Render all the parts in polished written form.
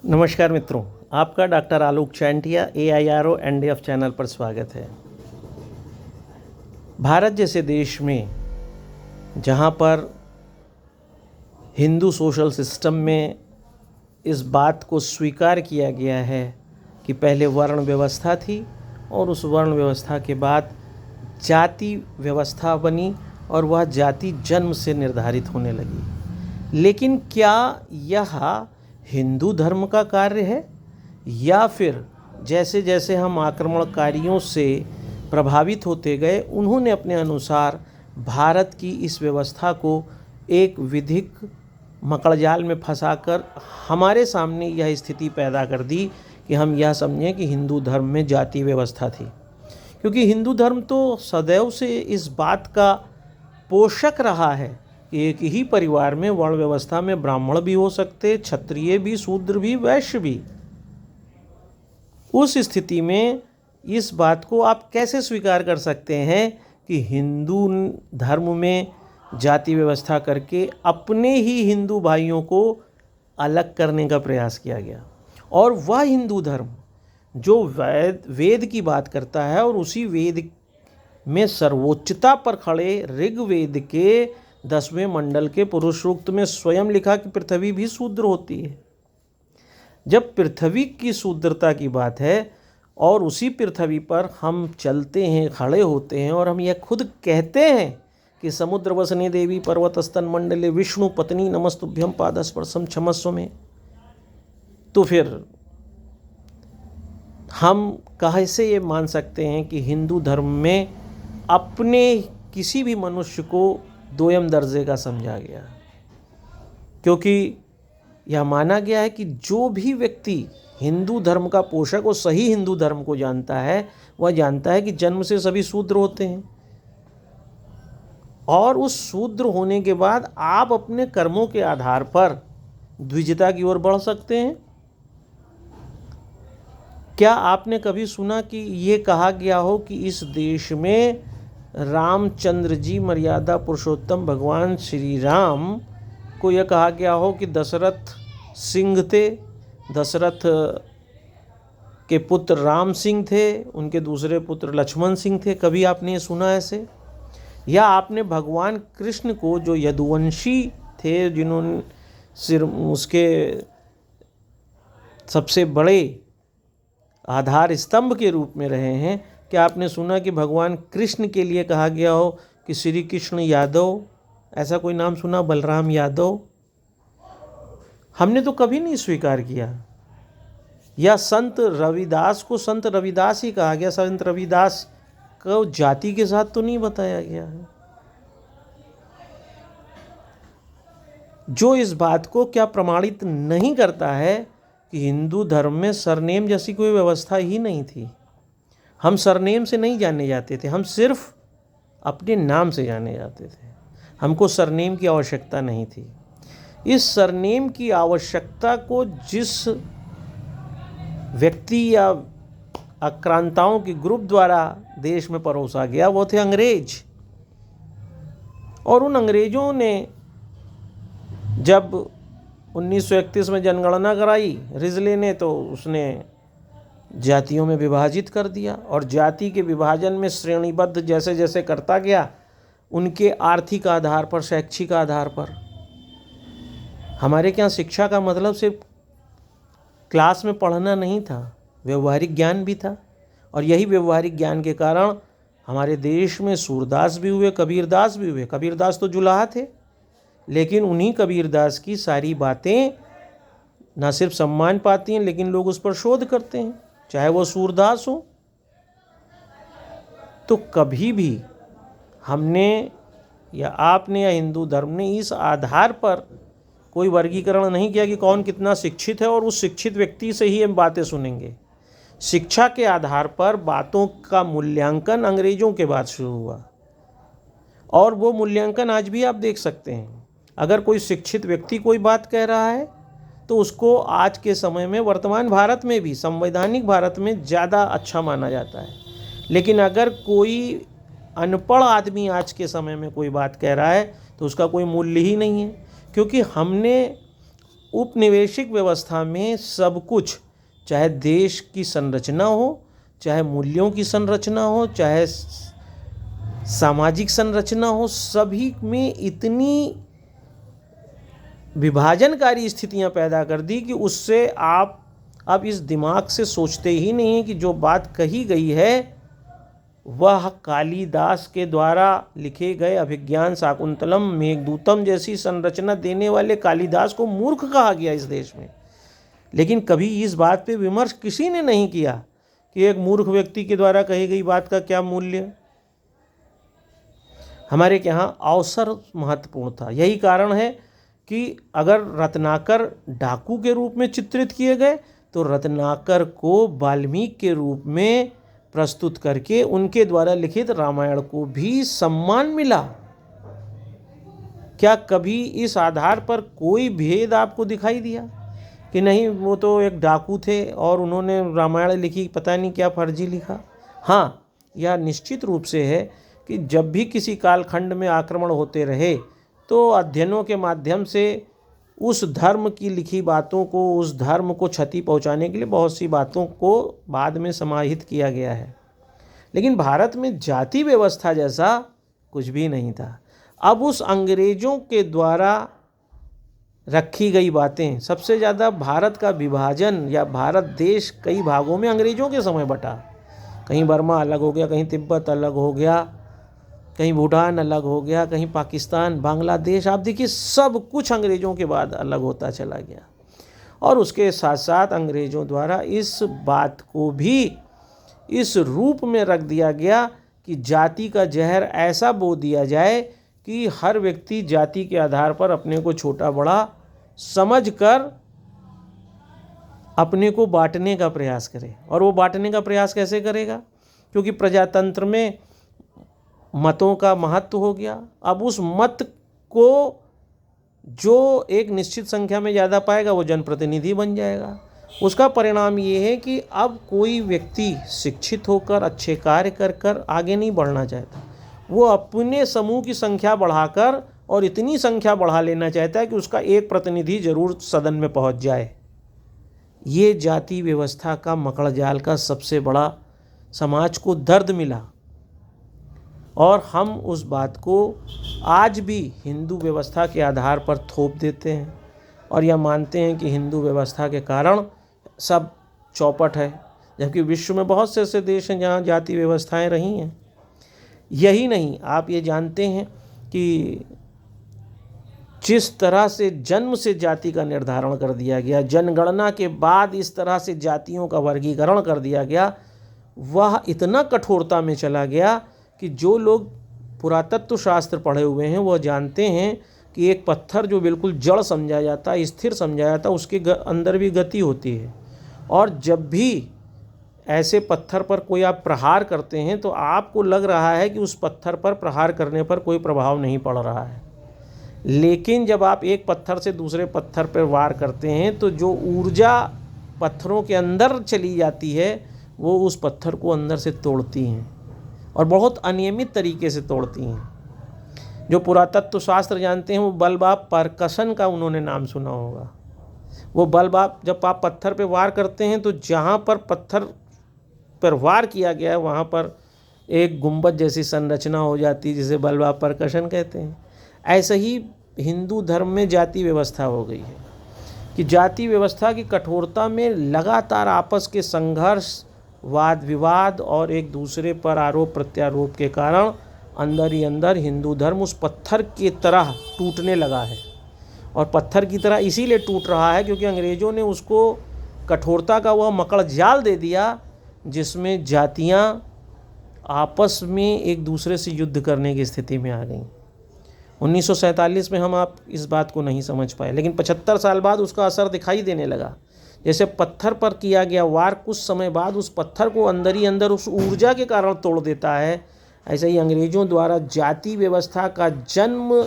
नमस्कार मित्रों, आपका डॉक्टर आलोक चांटिया AIRO NDF चैनल पर स्वागत है। भारत जैसे देश में जहाँ पर हिंदू सोशल सिस्टम में इस बात को स्वीकार किया गया है कि पहले वर्ण व्यवस्था थी और उस वर्ण व्यवस्था के बाद जाति व्यवस्था बनी और वह जाति जन्म से निर्धारित होने लगी। लेकिन क्या यह हिंदू धर्म का कार्य है या फिर जैसे जैसे हम आक्रमणकारियों से प्रभावित होते गए उन्होंने अपने अनुसार भारत की इस व्यवस्था को एक विधिक मकड़जाल में फंसाकर हमारे सामने यह स्थिति पैदा कर दी कि हम यह समझें कि हिंदू धर्म में जाति व्यवस्था थी। क्योंकि हिंदू धर्म तो सदैव से इस बात का पोषक रहा है कि एक ही परिवार में वर्ण व्यवस्था में ब्राह्मण भी हो सकते, क्षत्रिय भी, शूद्र भी, वैश्य भी। उस स्थिति में इस बात को आप कैसे स्वीकार कर सकते हैं कि हिंदू धर्म में जाति व्यवस्था करके अपने ही हिंदू भाइयों को अलग करने का प्रयास किया गया। और वह हिंदू धर्म जो वेद की बात करता है और उसी वेद में सर्वोच्चता पर खड़े ऋग्वेद के 10वें मंडल के पुरुष सूक्त में स्वयं लिखा कि पृथ्वी भी शूद्र होती है। जब पृथ्वी की शूद्रता की बात है और उसी पृथ्वी पर हम चलते हैं, खड़े होते हैं और हम यह खुद कहते हैं कि समुद्र वसने देवी पर्वत स्तन मंडले विष्णु पत्नी नमस्तुभ्यम पादस्पर्शम क्षमस्व में, तो फिर हम कैसे ये मान सकते हैं कि हिंदू धर्म में अपने किसी भी मनुष्य को दोयम दर्जे का समझा गया। क्योंकि यह माना गया है कि जो भी व्यक्ति हिंदू धर्म का पोषक और सही हिंदू धर्म को जानता है वह जानता है कि जन्म से सभी शूद्र होते हैं और उस शूद्र होने के बाद आप अपने कर्मों के आधार पर द्विजता की ओर बढ़ सकते हैं। क्या आपने कभी सुना कि ये कहा गया हो कि इस देश में रामचंद्र जी मर्यादा पुरुषोत्तम भगवान श्री राम को यह कहा गया हो कि दशरथ सिंह थे, दशरथ के पुत्र राम सिंह थे, उनके दूसरे पुत्र लक्ष्मण सिंह थे? कभी आपने ये सुना ऐसे? या आपने भगवान कृष्ण को जो यदुवंशी थे, जिन्होंने सिर उसके सबसे बड़े आधार स्तंभ के रूप में रहे हैं, क्या आपने सुना कि भगवान कृष्ण के लिए कहा गया हो कि श्री कृष्ण यादव? ऐसा कोई नाम सुना? बलराम यादव? हमने तो कभी नहीं स्वीकार किया। या संत रविदास को संत रविदास ही कहा गया, संत रविदास को जाति के साथ तो नहीं बताया गया है। जो इस बात को क्या प्रमाणित नहीं करता है कि हिंदू धर्म में सरनेम जैसी कोई व्यवस्था ही नहीं थी। हम सरनेम से नहीं जाने जाते थे, हम सिर्फ अपने नाम से जाने जाते थे। हमको सरनेम की आवश्यकता नहीं थी। इस सरनेम की आवश्यकता को जिस व्यक्ति या आक्रांताओं के ग्रुप द्वारा देश में परोसा गया वो थे अंग्रेज। और उन अंग्रेजों ने जब 1931 में जनगणना कराई रिजले ने, तो उसने जातियों में विभाजित कर दिया और जाति के विभाजन में श्रेणीबद्ध जैसे जैसे करता गया, उनके आर्थिक आधार पर, शैक्षिक आधार पर। हमारे यहाँ शिक्षा का मतलब सिर्फ क्लास में पढ़ना नहीं था, व्यवहारिक ज्ञान भी था। और यही व्यवहारिक ज्ञान के कारण हमारे देश में सूरदास भी हुए, कबीरदास भी हुए। कबीरदास तो जुलाहा थे, लेकिन उन्हीं कबीरदास की सारी बातें न सिर्फ सम्मान पाती हैं लेकिन लोग उस पर शोध करते हैं, चाहे वो सूरदास हो। तो कभी भी हमने या आपने या हिंदू धर्म ने इस आधार पर कोई वर्गीकरण नहीं किया कि कौन कितना शिक्षित है और उस शिक्षित व्यक्ति से ही हम बातें सुनेंगे। शिक्षा के आधार पर बातों का मूल्यांकन अंग्रेजों के बाद शुरू हुआ और वो मूल्यांकन आज भी आप देख सकते हैं। अगर कोई शिक्षित व्यक्ति कोई बात कह रहा है तो उसको आज के समय में, वर्तमान भारत में भी, संवैधानिक भारत में ज़्यादा अच्छा माना जाता है। लेकिन अगर कोई अनपढ़ आदमी आज के समय में कोई बात कह रहा है तो उसका कोई मूल्य ही नहीं है। क्योंकि हमने उपनिवेशिक व्यवस्था में सब कुछ, चाहे देश की संरचना हो, चाहे मूल्यों की संरचना हो, चाहे सामाजिक संरचना हो, सभी में इतनी विभाजनकारी स्थितियां पैदा कर दी कि उससे आप अब इस दिमाग से सोचते ही नहीं हैं कि जो बात कही गई है वह कालिदास के द्वारा लिखे गए अभिज्ञान शाकुंतलम मेघदूतम जैसी संरचना देने वाले कालिदास को मूर्ख कहा गया इस देश में। लेकिन कभी इस बात पे विमर्श किसी ने नहीं किया कि एक मूर्ख व्यक्ति के द्वारा कही गई बात का क्या मूल्य। हमारे यहाँ अवसर महत्वपूर्ण था। यही कारण है कि अगर रत्नाकर डाकू के रूप में चित्रित किए गए तो रत्नाकर को वाल्मीकि के रूप में प्रस्तुत करके उनके द्वारा लिखित रामायण को भी सम्मान मिला। क्या कभी इस आधार पर कोई भेद आपको दिखाई दिया कि नहीं वो तो एक डाकू थे और उन्होंने रामायण लिखी, पता नहीं क्या फर्जी लिखा? हाँ, यह निश्चित रूप से है कि जब भी किसी कालखंड में आक्रमण होते रहे तो अध्ययनों के माध्यम से उस धर्म की लिखी बातों को, उस धर्म को क्षति पहुंचाने के लिए बहुत सी बातों को बाद में समाहित किया गया है। लेकिन भारत में जाति व्यवस्था जैसा कुछ भी नहीं था। अब उस अंग्रेज़ों के द्वारा रखी गई बातें, सबसे ज़्यादा भारत का विभाजन या भारत देश कई भागों में अंग्रेज़ों के समय बटा। कहीं बर्मा अलग हो गया, कहीं तिब्बत अलग हो गया, कहीं भूटान अलग हो गया, कहीं पाकिस्तान, बांग्लादेश, आप देखिए सब कुछ अंग्रेज़ों के बाद अलग होता चला गया। और उसके साथ साथ अंग्रेज़ों द्वारा इस बात को भी इस रूप में रख दिया गया कि जाति का जहर ऐसा बो दिया जाए कि हर व्यक्ति जाति के आधार पर अपने को छोटा बड़ा समझकर अपने को बांटने का प्रयास करे। और वो बांटने का प्रयास कैसे करेगा? क्योंकि प्रजातंत्र में मतों का महत्व हो गया। अब उस मत को जो एक निश्चित संख्या में ज़्यादा पाएगा वो जनप्रतिनिधि बन जाएगा। उसका परिणाम ये है कि अब कोई व्यक्ति शिक्षित होकर अच्छे कार्य कर कर आगे नहीं बढ़ना चाहता। वो अपने समूह की संख्या बढ़ाकर और इतनी संख्या बढ़ा लेना चाहता है कि उसका एक प्रतिनिधि जरूर सदन में पहुंच जाए। ये जाति व्यवस्था का मकड़जाल का सबसे बड़ा समाज को दर्द मिला। और हम उस बात को आज भी हिंदू व्यवस्था के आधार पर थोप देते हैं और यह मानते हैं कि हिंदू व्यवस्था के कारण सब चौपट है, जबकि विश्व में बहुत से ऐसे देश हैं जहाँ जाति व्यवस्थाएं रही हैं। यही नहीं, आप ये जानते हैं कि जिस तरह से जन्म से जाति का निर्धारण कर दिया गया, जनगणना के बाद इस तरह से जातियों का वर्गीकरण कर दिया गया, वह इतना कठोरता में चला गया कि जो लोग पुरातत्व शास्त्र पढ़े हुए हैं वह जानते हैं कि एक पत्थर जो बिल्कुल जड़ समझा जाता है, स्थिर समझा जाता है, उसके अंदर भी गति होती है। और जब भी ऐसे पत्थर पर कोई आप प्रहार करते हैं तो आपको लग रहा है कि उस पत्थर पर प्रहार करने पर कोई प्रभाव नहीं पड़ रहा है, लेकिन जब आप एक पत्थर से दूसरे पत्थर पर वार करते हैं तो जो ऊर्जा पत्थरों के अंदर चली जाती है वो उस पत्थर को अंदर से तोड़ती हैं और बहुत अनियमित तरीके से तोड़ती हैं। जो पुरातत्व शास्त्र जानते हैं वो बलबाप परकशन का उन्होंने नाम सुना होगा। वो बलबाप, जब आप पत्थर पे वार करते हैं तो जहाँ पर पत्थर पर वार किया गया है वहाँ पर एक गुंबद जैसी संरचना हो जाती है जिसे बलबाप परकशन कहते हैं। ऐसे ही हिंदू धर्म में जाति व्यवस्था हो गई है कि जाति व्यवस्था की कठोरता में लगातार आपस के संघर्ष, वाद विवाद और एक दूसरे पर आरोप प्रत्यारोप के कारण अंदर ही अंदर हिंदू धर्म उस पत्थर की तरह टूटने लगा है। और पत्थर की तरह इसीलिए टूट रहा है क्योंकि अंग्रेज़ों ने उसको कठोरता का वह मकड़ जाल दे दिया जिसमें जातियां आपस में एक दूसरे से युद्ध करने की स्थिति में आ गईं। 1947 में हम आप इस बात को नहीं समझ पाए, लेकिन 75 साल बाद उसका असर दिखाई देने लगा। जैसे पत्थर पर किया गया वार कुछ समय बाद उस पत्थर को अंदर ही अंदर उस ऊर्जा के कारण तोड़ देता है, ऐसे ही अंग्रेज़ों द्वारा जाति व्यवस्था का जन्म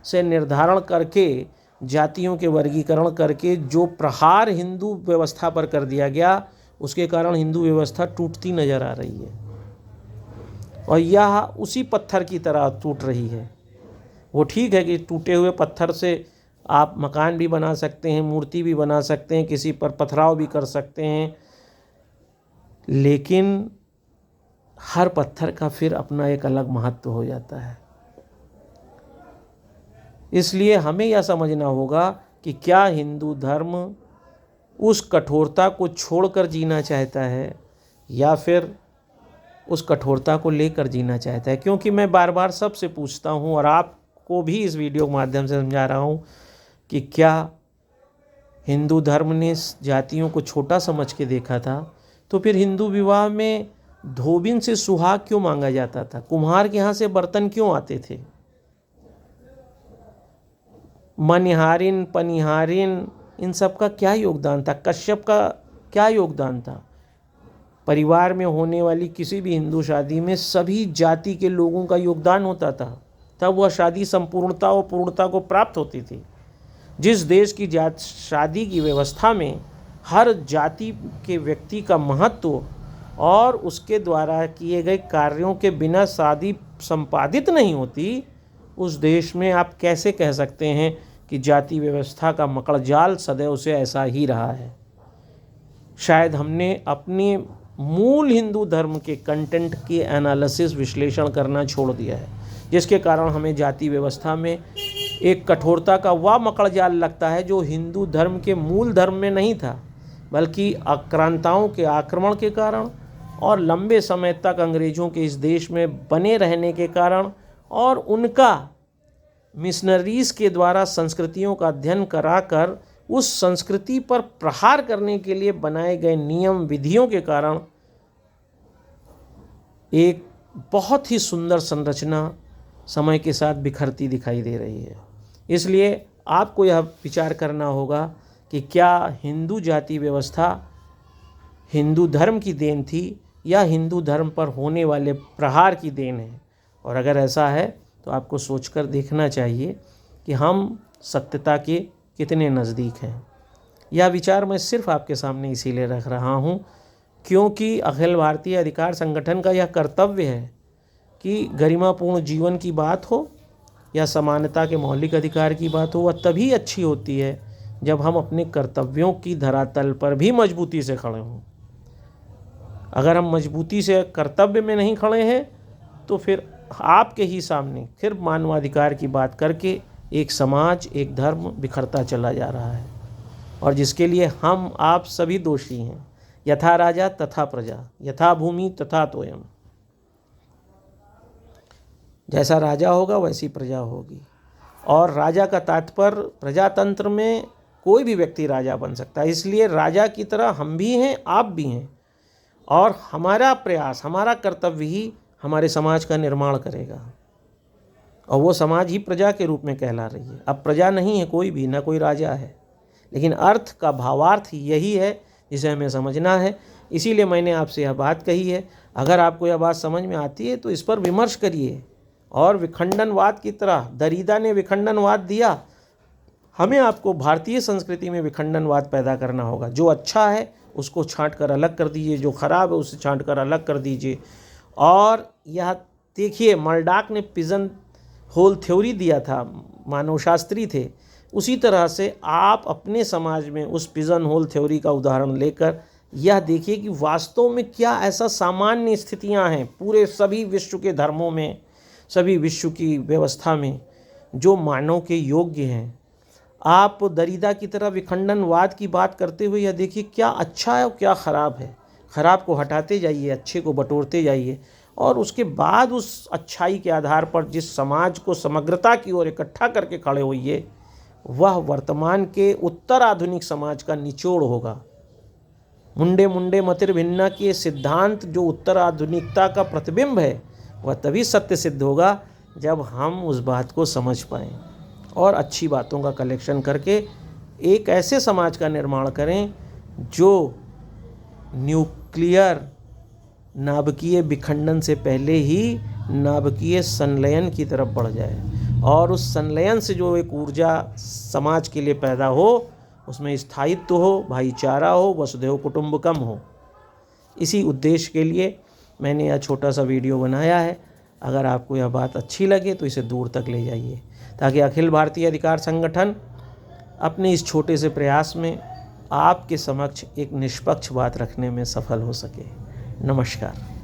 से निर्धारण करके, जातियों के वर्गीकरण करके जो प्रहार हिंदू व्यवस्था पर कर दिया गया, उसके कारण हिंदू व्यवस्था टूटती नज़र आ रही है और यह उसी पत्थर की तरह टूट रही है। वो ठीक है कि टूटे हुए पत्थर से आप मकान भी बना सकते हैं, मूर्ति भी बना सकते हैं, किसी पर पथराव भी कर सकते हैं, लेकिन हर पत्थर का फिर अपना एक अलग महत्व हो जाता है। इसलिए हमें यह समझना होगा कि क्या हिंदू धर्म उस कठोरता को छोड़कर जीना चाहता है या फिर उस कठोरता को लेकर जीना चाहता है। क्योंकि मैं बार बार सबसे पूछता हूँ और आपको भी इस वीडियो के माध्यम से समझा रहा हूँ कि क्या हिंदू धर्म ने जातियों को छोटा समझ के देखा था? तो फिर हिंदू विवाह में धोबिन से सुहाग क्यों मांगा जाता था? कुम्हार के यहाँ से बर्तन क्यों आते थे? मनिहारिन, पनिहारिन, इन सब का क्या योगदान था? कश्यप का क्या योगदान था? परिवार में होने वाली किसी भी हिंदू शादी में सभी जाति के लोगों का योगदान होता था, तब वह शादी संपूर्णता और पूर्णता को प्राप्त होती थी। जिस देश की शादी की व्यवस्था में हर जाति के व्यक्ति का महत्व और उसके द्वारा किए गए कार्यों के बिना शादी संपादित नहीं होती, उस देश में आप कैसे कह सकते हैं कि जाति व्यवस्था का मकड़जाल सदैव से ऐसा ही रहा है? शायद हमने अपने मूल हिंदू धर्म के कंटेंट की एनालिसिस, विश्लेषण करना छोड़ दिया है, जिसके कारण हमें जाति व्यवस्था में एक कठोरता का वह मकड़जाल लगता है जो हिंदू धर्म के मूल धर्म में नहीं था, बल्कि आक्रांताओं के आक्रमण के कारण और लंबे समय तक अंग्रेज़ों के इस देश में बने रहने के कारण और उनका मिशनरीज़ के द्वारा संस्कृतियों का अध्ययन कराकर उस संस्कृति पर प्रहार करने के लिए बनाए गए नियम विधियों के कारण एक बहुत ही सुंदर संरचना समय के साथ बिखरती दिखाई दे रही है। इसलिए आपको यह विचार करना होगा कि क्या हिंदू जाति व्यवस्था हिंदू धर्म की देन थी या हिंदू धर्म पर होने वाले प्रहार की देन है। और अगर ऐसा है तो आपको सोचकर देखना चाहिए कि हम सत्यता के कितने नज़दीक हैं। यह विचार मैं सिर्फ आपके सामने इसीलिए रख रहा हूँ क्योंकि अखिल भारतीय अधिकार संगठन का यह कर्तव्य है कि गरिमापूर्ण जीवन की बात हो या समानता के मौलिक अधिकार की बात हो, वह तभी अच्छी होती है जब हम अपने कर्तव्यों की धरातल पर भी मजबूती से खड़े हों। अगर हम मजबूती से कर्तव्य में नहीं खड़े हैं तो फिर आपके ही सामने फिर मानवाधिकार की बात करके एक समाज, एक धर्म बिखरता चला जा रहा है और जिसके लिए हम आप सभी दोषी हैं। यथा राजा तथा प्रजा, यथा भूमि तथा तोयम। जैसा राजा होगा वैसी प्रजा होगी। और राजा का तात्पर्य प्रजातंत्र में कोई भी व्यक्ति राजा बन सकता है। इसलिए राजा की तरह हम भी हैं, आप भी हैं, और हमारा प्रयास, हमारा कर्तव्य ही हमारे समाज का निर्माण करेगा और वो समाज ही प्रजा के रूप में कहला रही है। अब प्रजा नहीं है कोई भी, ना कोई राजा है, लेकिन अर्थ का भावार्थ यही है जिसे हमें समझना है। इसीलिए मैंने आपसे यह बात कही है। अगर आपको यह बात समझ में आती है तो इस पर विमर्श करिए। और विखंडनवाद की तरह दरीदा ने विखंडनवाद दिया, हमें आपको भारतीय संस्कृति में विखंडनवाद पैदा करना होगा। जो अच्छा है उसको छांट कर अलग कर दीजिए, जो ख़राब है उसे छांट कर अलग कर दीजिए। और यह देखिए, मर्डाक ने पिजन होल थ्योरी दिया था, मानवशास्त्री थे। उसी तरह से आप अपने समाज में उस पिजन होल थ्योरी का उदाहरण लेकर यह देखिए कि वास्तव में क्या ऐसा सामान्य स्थितियां हैं पूरे सभी विश्व के धर्मों में, सभी विश्व की व्यवस्था में जो मानव के योग्य हैं। आप दरीदा की तरह विखंडनवाद की बात करते हुए यह देखिए क्या अच्छा है और क्या ख़राब है। ख़राब को हटाते जाइए, अच्छे को बटोरते जाइए और उसके बाद उस अच्छाई के आधार पर जिस समाज को समग्रता की ओर इकट्ठा करके खड़े होइए, वह वर्तमान के उत्तर आधुनिक समाज का निचोड़ होगा। मुंडे मुंडे मतिर्भिन्ना के सिद्धांत जो उत्तर आधुनिकता का प्रतिबिंब है, वह तभी सत्य सिद्ध होगा जब हम उस बात को समझ पाएँ और अच्छी बातों का कलेक्शन करके एक ऐसे समाज का निर्माण करें जो न्यूक्लियर नाभिकीय विखंडन से पहले ही नाभिकीय संलयन की तरफ बढ़ जाए और उस संलयन से जो एक ऊर्जा समाज के लिए पैदा हो, उसमें स्थायित्व हो, भाईचारा हो, वसुधैव कुटुंबकम हो। इसी उद्देश्य के लिए मैंने यह छोटा सा वीडियो बनाया है। अगर आपको यह बात अच्छी लगे तो इसे दूर तक ले जाइए ताकि अखिल भारतीय अधिकार संगठन अपने इस छोटे से प्रयास में आपके समक्ष एक निष्पक्ष बात रखने में सफल हो सके। नमस्कार।